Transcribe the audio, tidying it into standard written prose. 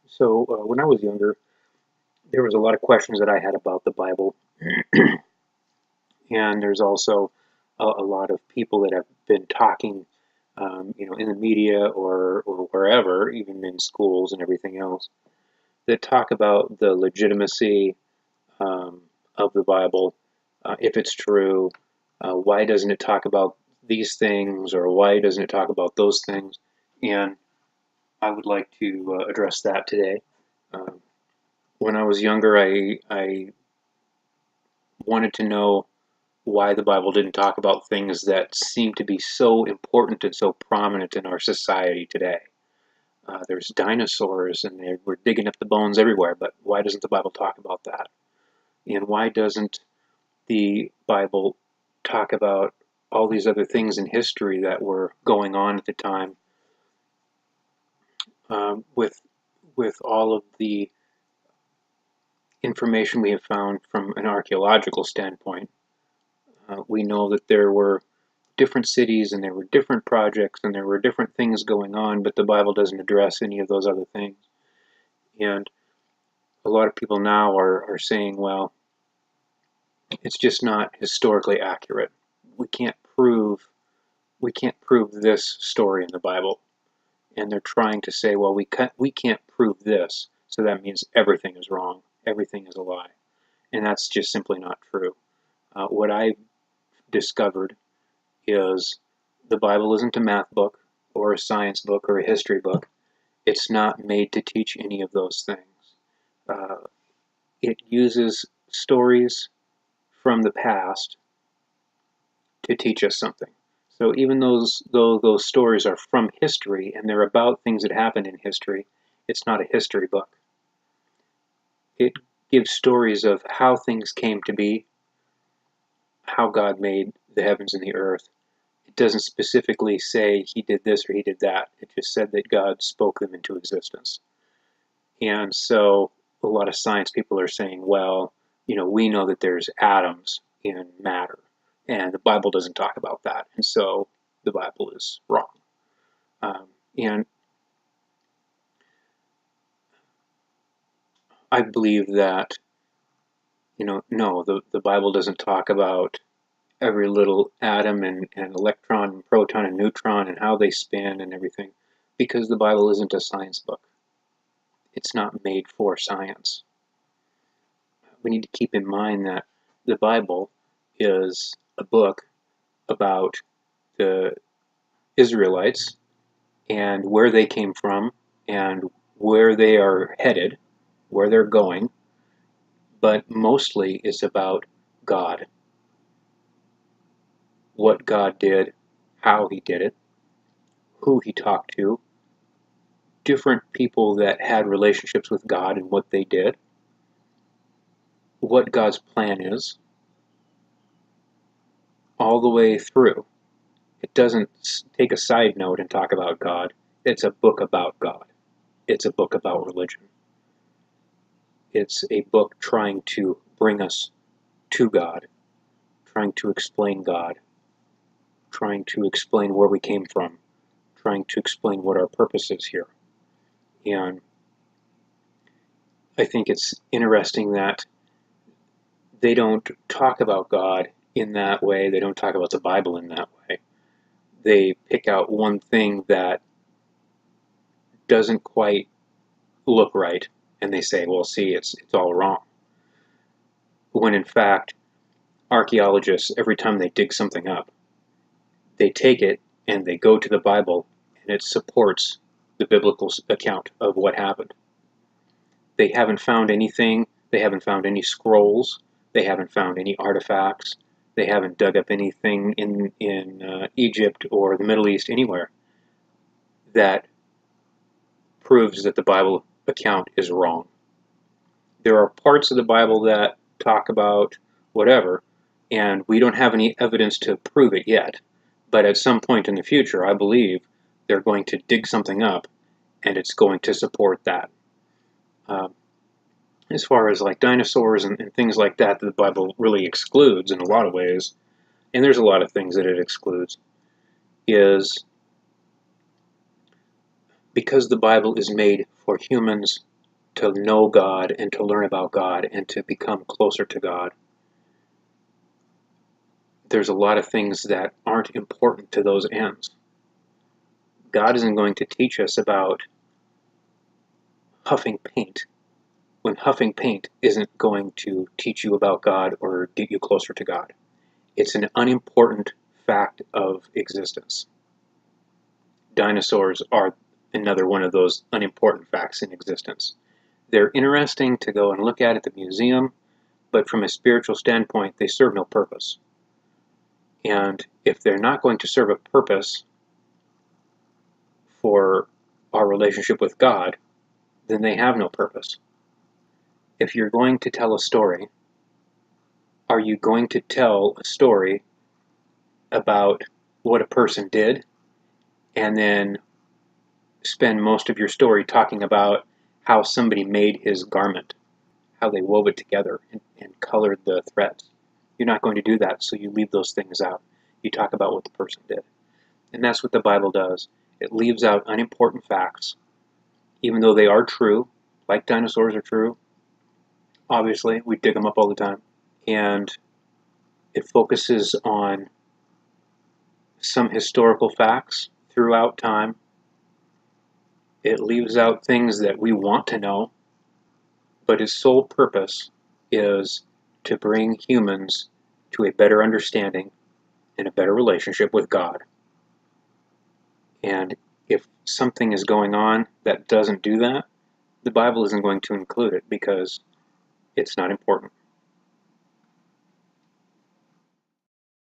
So when I was younger, there was a lot of questions that I had about the Bible, and there's also a lot of people that have been talking, in the media or wherever, even in schools and everything else, that talk about the legitimacy um, of the Bible, if it's true, why doesn't it talk about these things, or why doesn't it talk about those things? And I would like to address that today. Um, when I was younger, I wanted to know why the Bible didn't talk about things that seem to be so important and so prominent in our society today. There's dinosaurs, and we're digging up the bones everywhere, but why doesn't the Bible talk about that? And why doesn't the Bible talk about all these other things in history that were going on at the time, with all of the information we have found from an archaeological standpoint? We know that there were different cities and there were different projects and there were different things going on, but the Bible doesn't address any of those other things. And a lot of people now are saying, well, it's just not historically accurate. We can't prove this story in the Bible. And they're trying to say, well, we can't prove this, so that means everything is wrong, everything is a lie. And that's just simply not true. What I discovered is the Bible isn't a math book or a science book or a history book. It's not made to teach any of those things. Uh, it uses stories from the past to teach us something. So even though those stories are from history and they're about things that happened in history, it's not a history book. It gives stories of how things came to be, how God made the heavens and the earth. It doesn't specifically say he did this or he did that. It just said that God spoke them into existence. And so a lot of science people are saying, well, we know that there's atoms in matter, and the Bible doesn't talk about that. And so the Bible is wrong. And I believe that, no, the Bible doesn't talk about every little atom and electron and proton and neutron and how they spin and everything, because the Bible isn't a science book. It's not made for science. We need to keep in mind that the Bible is a book about the Israelites and where they came from and where they are headed, where they're going, but mostly it's about God. What God did, how he did it, who he talked to, different people that had relationships with God and what they did, what God's plan is, all the way through. It doesn't take a side note and talk about God. It's a book about God. It's a book about religion. It's a book trying to bring us to God, trying to explain God, trying to explain where we came from, trying to explain what our purpose is here. And I think it's interesting that they don't talk about God in that way. They don't talk about the Bible in that way. They pick out one thing that doesn't quite look right, and they say, well, see, it's all wrong. When in fact, archaeologists, every time they dig something up, they take it and they go to the Bible, and it supports the biblical account of what happened. They haven't found anything, they haven't found any scrolls, they haven't found any artifacts, they haven't dug up anything in Egypt or the Middle East, anywhere, that proves that the Bible account is wrong. There are parts of the Bible that talk about whatever, and we don't have any evidence to prove it yet. But at some point in the future, I believe they're going to dig something up, and it's going to support that. As far as like dinosaurs and things like that the Bible really excludes in a lot of ways, and there's a lot of things that it excludes, is because the Bible is made for humans to know God and to learn about God and to become closer to God. There's a lot of things that aren't important to those ends. God isn't going to teach us about huffing paint when huffing paint isn't going to teach you about God or get you closer to God. It's an unimportant fact of existence. Dinosaurs are another one of those unimportant facts in existence. They're interesting to go and look at the museum, but from a spiritual standpoint, they serve no purpose. And if they're not going to serve a purpose for our relationship with God, then they have no purpose. If you're going to tell a story, are you going to tell a story about what a person did and then spend most of your story talking about how somebody made his garment, how they wove it together and colored the threads? You're not going to do that, so you leave those things out. You talk about what the person did. And that's what the Bible does. It leaves out unimportant facts, even though they are true, like dinosaurs are true. Obviously, we dig them up all the time. And it focuses on some historical facts throughout time. It leaves out things that we want to know, but its sole purpose is to bring humans to a better understanding and a better relationship with God. And if something is going on that doesn't do that, the Bible isn't going to include it because it's not important.